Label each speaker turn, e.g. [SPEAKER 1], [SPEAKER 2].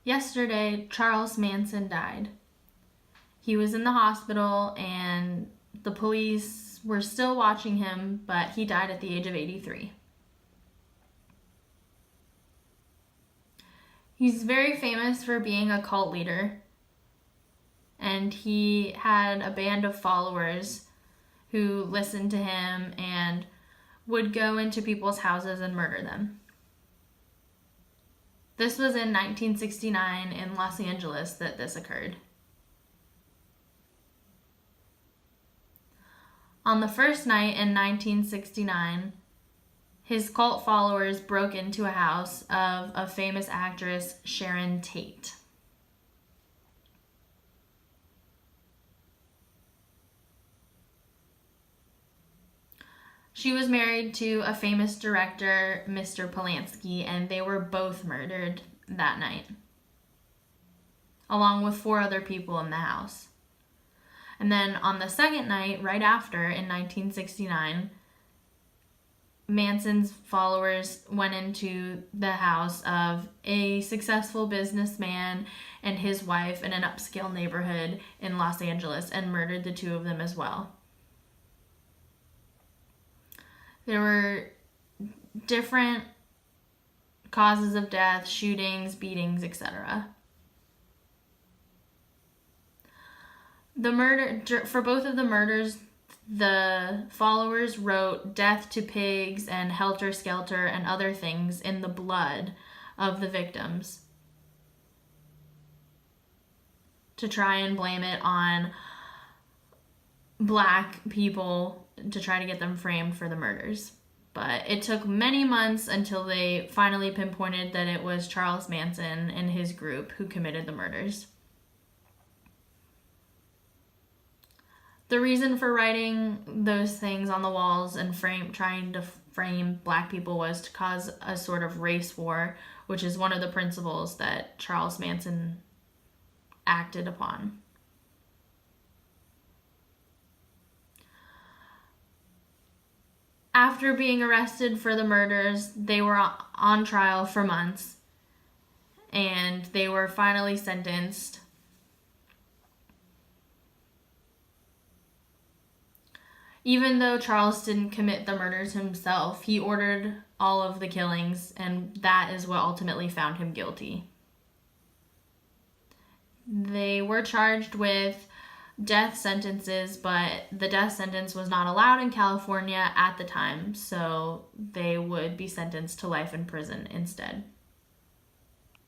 [SPEAKER 1] Yesterday, Charles Manson died. He was in the hospital and the police were still watching him, but he died at the age of 83. He's very famous for being a cult leader, and he had a band of followers who listened to him and would go into people's houses and murder them. This was in 1969 in Los Angeles that this occurred. On the first night in 1969, his cult followers broke into a house of a famous actress, Sharon Tate. She was married to a famous director, Mr. Polanski, and they were both murdered that night, along with 4 other people in the house. And then on the second night, right after, in 1969, Manson's followers went into the house of a successful businessman and his wife in an upscale neighborhood in Los Angeles and murdered the 2 of them as well. There were different causes of death, shootings, beatings, etc. For both of the murders, the followers wrote "death to pigs" and "helter skelter" and other things in the blood of the victims to try and blame it on Black people to try to get them framed for the murders. But it took many months until they finally pinpointed that it was Charles Manson and his group who committed the murders. The reason for writing those things on the walls and trying to frame Black people was to cause a sort of race war, which is one of the principles that Charles Manson acted upon. After being arrested for the murders, they were on trial for months, and they were finally sentenced. Even though Charles didn't commit the murders himself, he ordered all of the killings, and that is what ultimately found him guilty. They were charged with death sentences, but the death sentence was not allowed in California at the time, so they would be sentenced to life in prison instead.